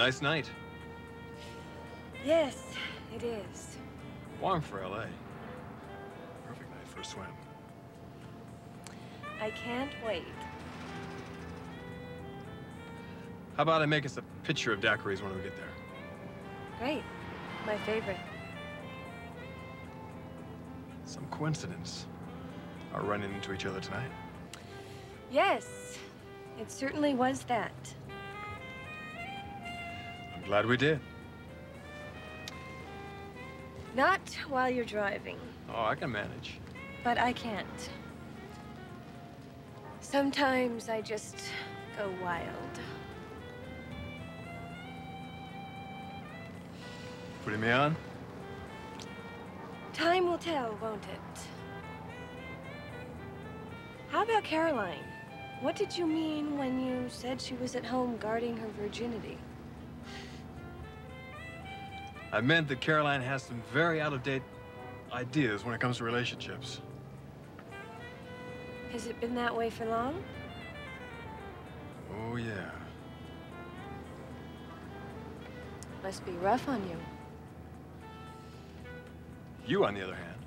Nice night. Yes, it is. Warm for L.A. Perfect night for a swim. I can't wait. How about I make us a picture of daiquiris when we get there? Great. My favorite. Some coincidence. Our running into each other tonight. Yes, it certainly was that. I'm glad we did. Not while you're driving. Oh, I can manage. But I can't. Sometimes I just go wild. Putting me on? Time will tell, won't it? How about Caroline? What did you mean when you said she was at home guarding her virginity? I meant that Caroline has some very out-of-date ideas when it comes to relationships. Has it been that way for long? Oh, yeah. Must be rough on you. You, on the other hand,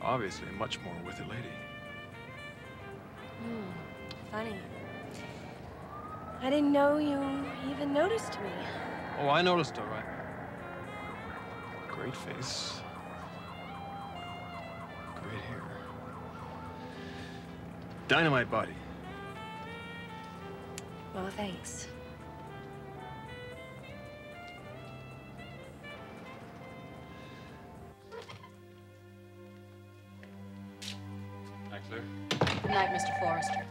obviously much more with it, lady. Funny. I didn't know you even noticed me. Oh, I noticed, all right. Great face. Great hair. Dynamite body. Well, thanks. Hi, Claire. Good night, Mr. Forrester.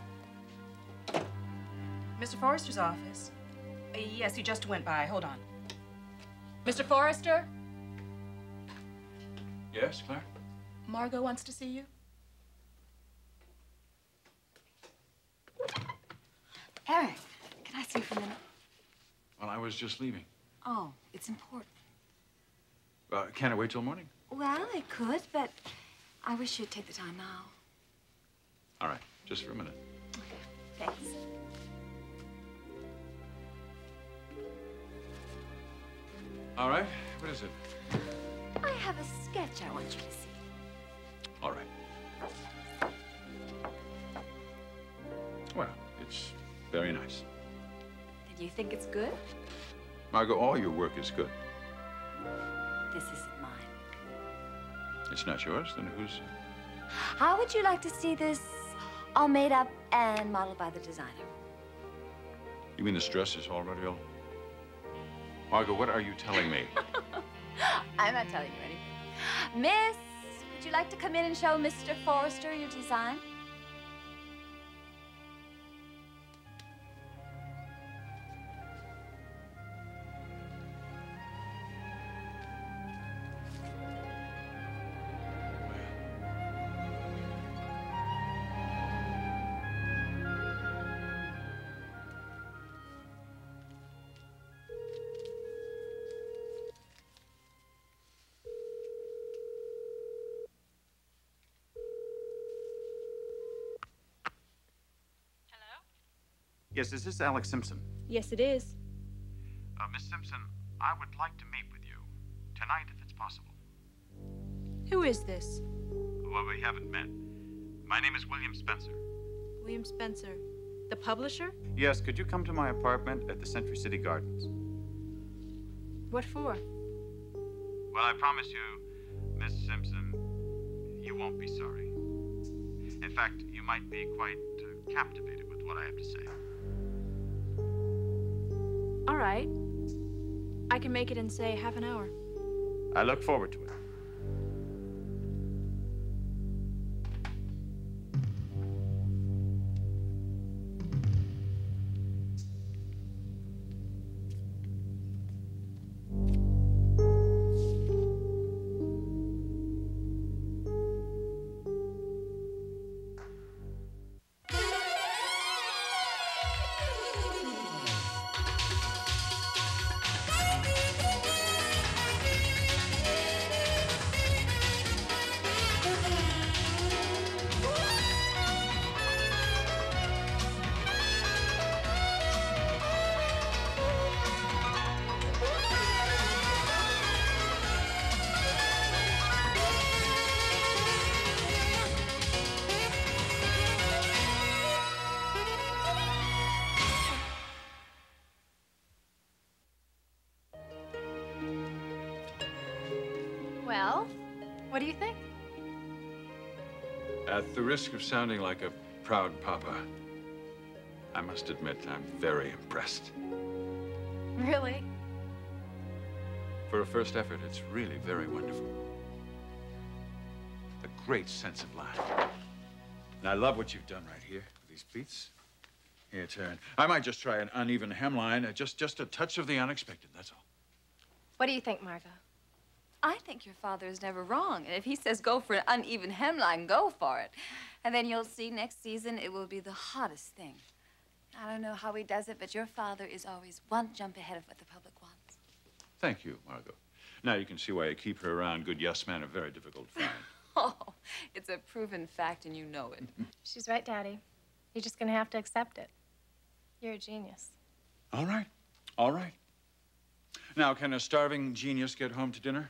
Mr. Forrester's office? Yes, he just went by. Hold on. Mr. Forrester? Yes, Claire? Margot wants to see you. Eric, can I see you for a minute? Well, I was just leaving. Oh, it's important. Can I wait till morning? Well, I could, but I wish you'd take the time now. All right, just for a minute. Okay, thanks. All right, what is it? I have a sketch I want you to see. All right. Well, it's very nice. And you think it's good? Margot, all your work is good. This isn't mine. It's not yours, then whose? How would you like to see this all made up and modeled by the designer? You mean this dress is already all? Margot, what are you telling me? I'm not telling you anything. Miss, would you like to come in and show Mr. Forrester your design? Yes, is this Alex Simpson? Yes, it is. Miss Simpson, I would like to meet with you tonight if it's possible. Who is this? Well, we haven't met. My name is William Spencer. William Spencer. The publisher? Yes, could you come to my apartment at the Century City Gardens? What for? Well, I promise you, Miss Simpson, you won't be sorry. In fact, you might be quite captivated with what I have to say. All right. I can make it in, say, half an hour. I look forward to it. At the risk of sounding like a proud papa, I must admit I'm very impressed. Really? For a first effort, it's really very wonderful. A great sense of line. And I love what you've done right here with these pleats. Here, turn. I might just try an uneven hemline, just a touch of the unexpected, that's all. What do you think, Margot? I think your father is never wrong. And if he says go for an uneven hemline, go for it. And then you'll see next season it will be the hottest thing. I don't know how he does it, but your father is always one jump ahead of what the public wants. Thank you, Margot. Now you can see why I keep her around. Good yes men are very difficult to find. Oh, it's a proven fact and you know it. She's right, Daddy. You're just gonna have to accept it. You're a genius. All right, all right. Now, can a starving genius get home to dinner?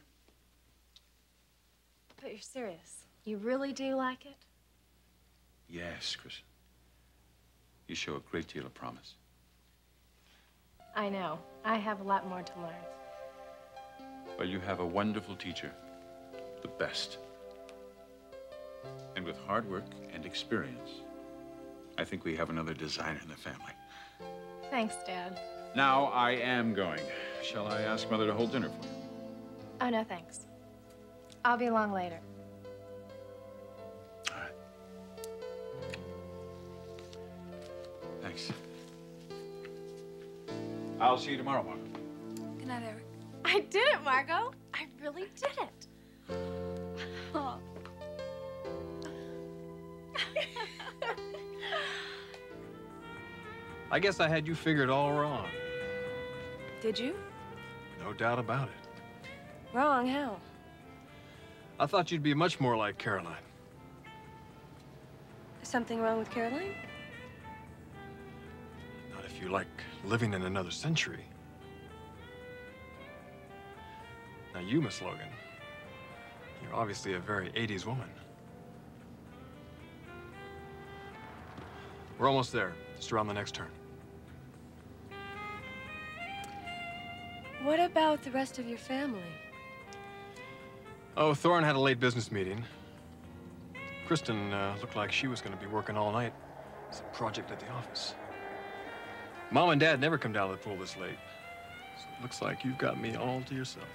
But you're serious. You really do like it? Yes, Kristen. You show a great deal of promise. I know. I have a lot more to learn. Well, you have a wonderful teacher. The best. And with hard work and experience, I think we have another designer in the family. Thanks, Dad. Now I am going. Shall I ask Mother to hold dinner for you? Oh, no, thanks. I'll be along later. All right. Thanks. I'll see you tomorrow, Margot. Good night, Eric. I did it, Margot. I really did it. Oh. I guess I had you figured all wrong. Did you? No doubt about it. Wrong, how? I thought you'd be much more like Caroline. Something wrong with Caroline? Not if you like living in another century. Now you, Miss Logan, you're obviously a very 80s woman. We're almost there, just around the next turn. What about the rest of your family? Oh, Thorne had a late business meeting. Kristen looked like she was going to be working all night. It's a project at the office. Mom and Dad never come down to the pool this late. So it looks like you've got me all to yourself.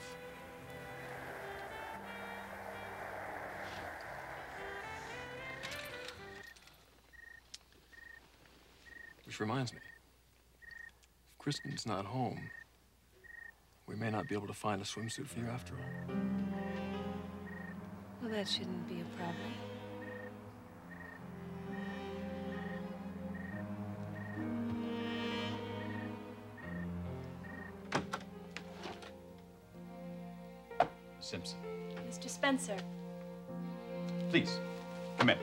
Which reminds me, if Kristen's not home, we may not be able to find a swimsuit for you after all. Well, that shouldn't be a problem. Simpson. Mr. Spencer. Please, come in.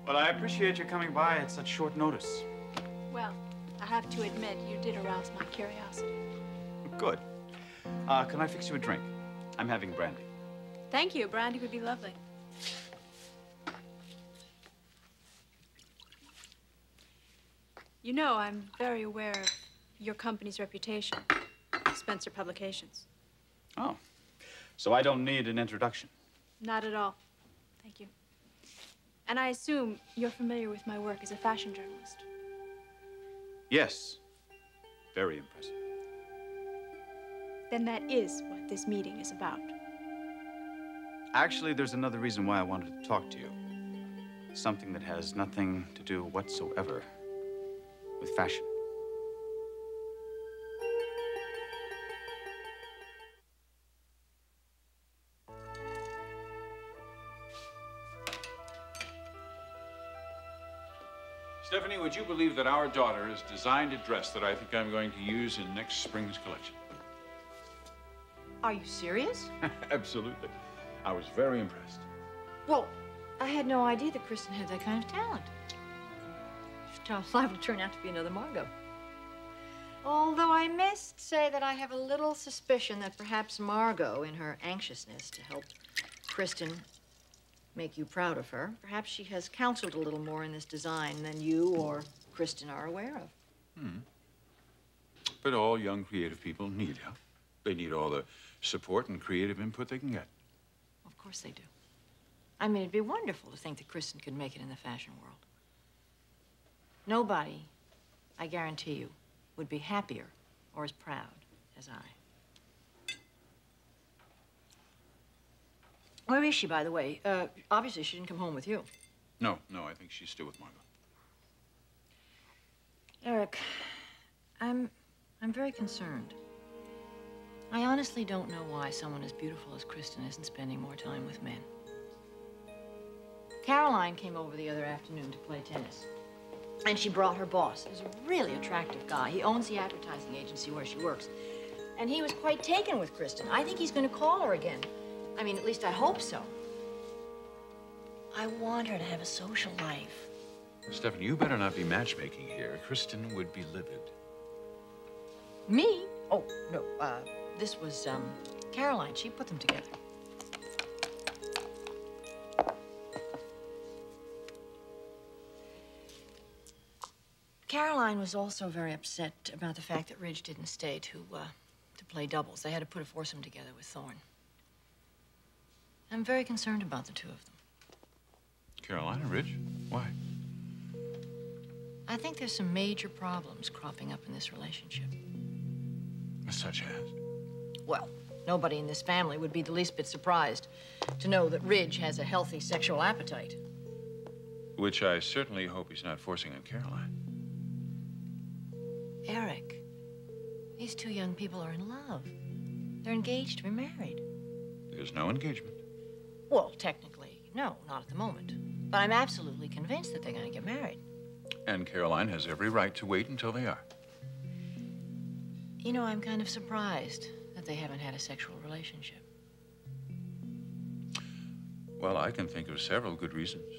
Well, I appreciate you coming by at such short notice. Well, I have to admit, you did arouse my curiosity. Good. Can I fix you a drink? I'm having brandy. Thank you. Brandy would be lovely. You know, I'm very aware of your company's reputation, Spencer Publications. Oh, so I don't need an introduction. Not at all. Thank you. And I assume you're familiar with my work as a fashion journalist. Yes, very impressive. Then that is what this meeting is about. Actually, there's another reason why I wanted to talk to you. Something that has nothing to do whatsoever with fashion. Stephanie, would you believe that our daughter has designed a dress that I think I'm going to use in next spring's collection? Are you serious? Absolutely. I was very impressed. Well, I had no idea that Kristen had that kind of talent. It's liable to turn out to be another Margot. Although I must say that I have a little suspicion that perhaps Margot, in her anxiousness to help Kristen make you proud of her, perhaps she has counseled a little more in this design than you or Kristen are aware of. But all young creative people need help. They need all the support and creative input they can get. Of course they do. I mean, it'd be wonderful to think that Kristen could make it in the fashion world. Nobody, I guarantee you, would be happier or as proud as I. Where is she, by the way? Obviously, she didn't come home with you. No, I think she's still with Margot. Eric, I'm very concerned. I honestly don't know why someone as beautiful as Kristen isn't spending more time with men. Caroline came over the other afternoon to play tennis. And she brought her boss. He's a really attractive guy. He owns the advertising agency where she works. And he was quite taken with Kristen. I think he's going to call her again. I mean, at least I hope so. I want her to have a social life. Stephanie, you better not be matchmaking here. Kristen would be livid. Me? Oh, no. This was, Caroline. She put them together. Caroline was also very upset about the fact that Ridge didn't stay to play doubles. They had to put a foursome together with Thorne. I'm very concerned about the two of them. Caroline and Ridge? Why? I think there's some major problems cropping up in this relationship. Such as? Well, nobody in this family would be the least bit surprised to know that Ridge has a healthy sexual appetite. Which I certainly hope he's not forcing on Caroline. Eric, these two young people are in love. They're engaged to be married. There's no engagement. Well, technically, no, not at the moment. But I'm absolutely convinced that they're going to get married. And Caroline has every right to wait until they are. You know, I'm kind of surprised that they haven't had a sexual relationship. Well, I can think of several good reasons.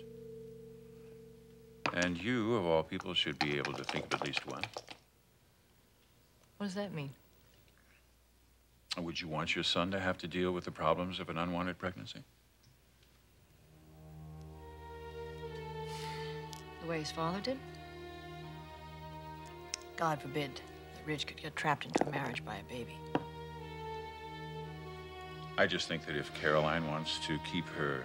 And you, of all people, should be able to think of at least one. What does that mean? Would you want your son to have to deal with the problems of an unwanted pregnancy? The way his father did? God forbid that Ridge could get trapped into a marriage by a baby. I just think that if Caroline wants to keep her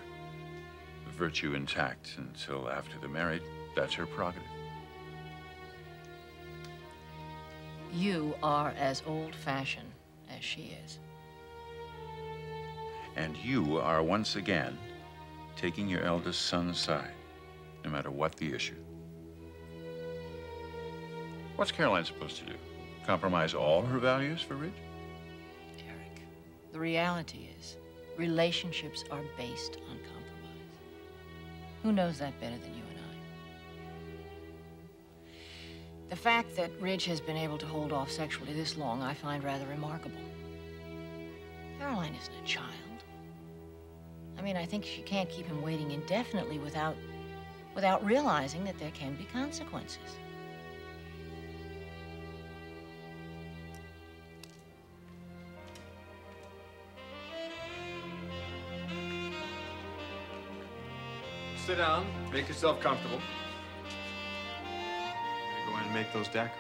virtue intact until after they're married, that's her prerogative. You are as old-fashioned as she is. And you are once again taking your eldest son's side, no matter what the issue. What's Caroline supposed to do? Compromise all her values for Ridge? Eric, the reality is, relationships are based on compromise. Who knows that better than you and I? The fact that Ridge has been able to hold off sexually this long, I find rather remarkable. Caroline isn't a child. I mean, I think she can't keep him waiting indefinitely without realizing that there can be consequences. Sit down, make yourself comfortable. I'm gonna go in and make those daiquiris.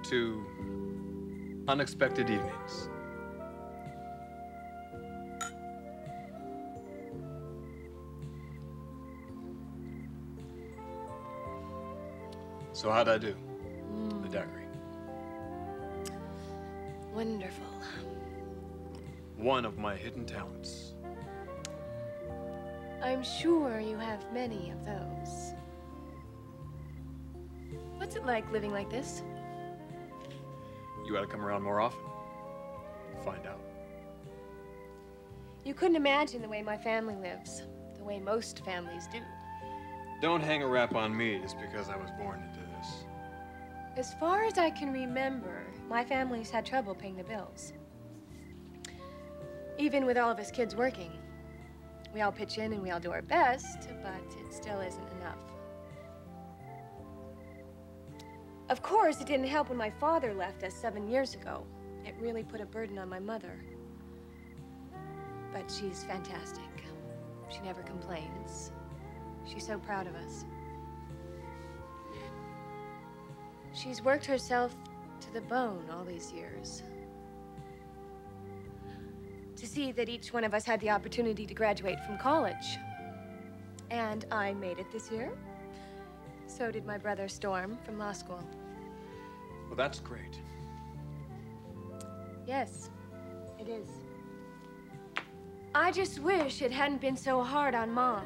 To unexpected evenings. So how'd I do? The daiquiri. Wonderful. One of my hidden talents. I'm sure you have many of those. What's it like living like this? You ought to come around more often. Find out. You couldn't imagine the way my family lives, the way most families do. Don't hang a rap on me just because I was born into this. As far as I can remember, my family's had trouble paying the bills. Even with all of us kids working. We all pitch in and we all do our best, but it still isn't enough. Of course, it didn't help when my father left us 7 years ago. It really put a burden on my mother. But she's fantastic. She never complains. She's so proud of us. She's worked herself to the bone all these years. To see that each one of us had the opportunity to graduate from college. And I made it this year. So did my brother Storm from law school. Well, that's great. Yes, it is. I just wish it hadn't been so hard on Mom.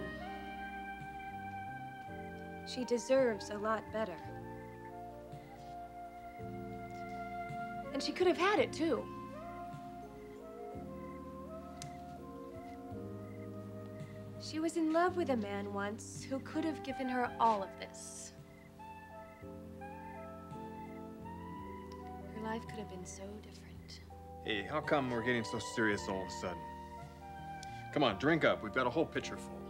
She deserves a lot better. And she could have had it, too. She was in love with a man once who could have given her all of this. Her life could have been so different. Hey, how come we're getting so serious all of a sudden? Come on, drink up. We've got a whole pitcher full.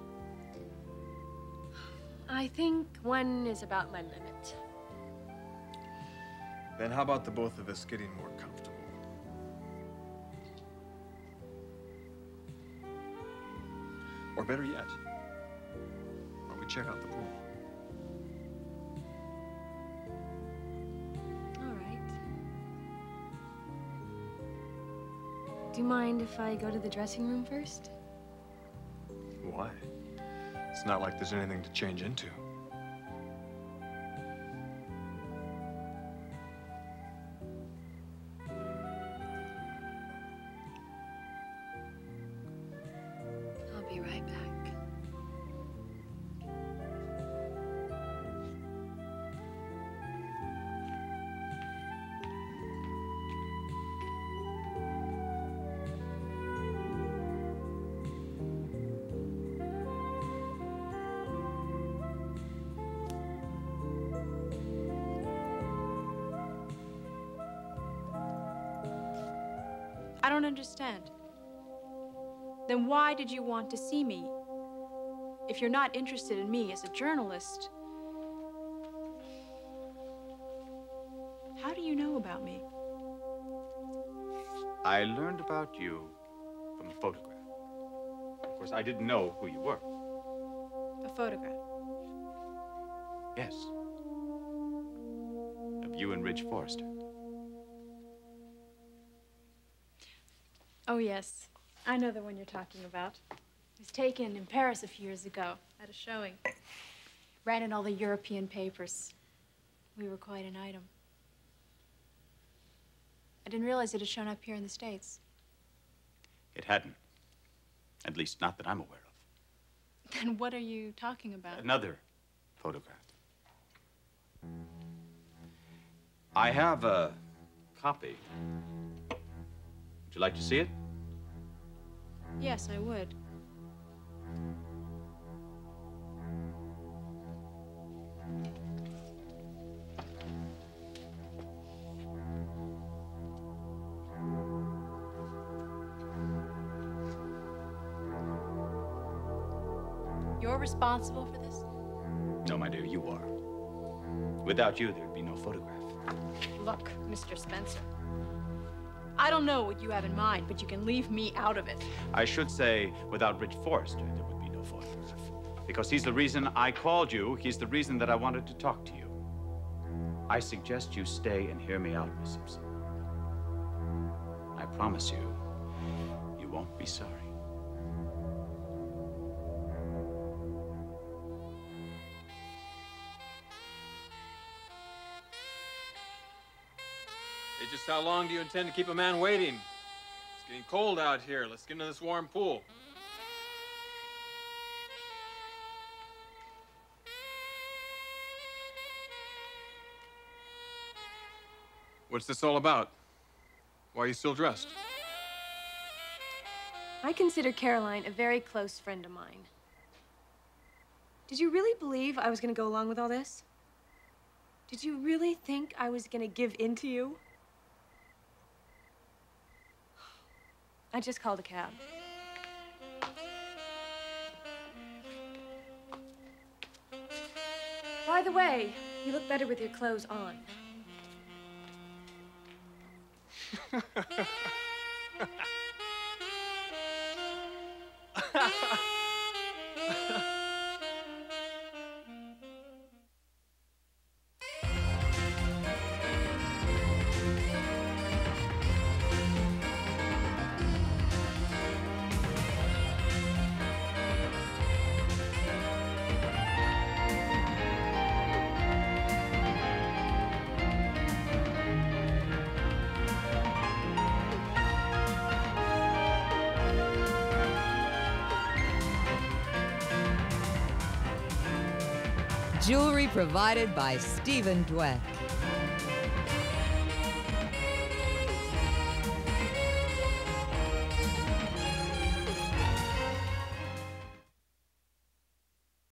I think one is about my limit. Then how about the both of us getting more comfortable? Or better yet, why don't we check out the pool? All right. Do you mind if I go to the dressing room first? Why? It's not like there's anything to change into. I'll be right back. I don't understand. Then why did you want to see me? If you're not interested in me as a journalist, how do you know about me? I learned about you from a photograph. Of course, I didn't know who you were. A photograph. Yes. Of you and Ridge Forrester. Oh, yes. I know the one you're talking about. It was taken in Paris a few years ago at a showing. Ran in all the European papers. We were quite an item. I didn't realize it had shown up here in the States. It hadn't. At least not that I'm aware of. Then what are you talking about? Another photograph. I have a copy. Would you like to see it? Yes, I would. You're responsible for this? No, my dear, you are. Without you, there'd be no photograph. Look, Mr. Spencer. I don't know what you have in mind, but you can leave me out of it. I should say, without Ridge Forrester, there would be no photograph. Because he's the reason I called you. He's the reason that I wanted to talk to you. I suggest you stay and hear me out, Miss Simpson. I promise you, you won't be sorry. Hey, just how long do you intend to keep a man waiting? It's getting cold out here. Let's get into this warm pool. What's this all about? Why are you still dressed? I consider Caroline a very close friend of mine. Did you really believe I was going to go along with all this? Did you really think I was gonna give in to you? I just called a cab. By the way, you look better with your clothes on. Jewelry provided by Stephen Dweck.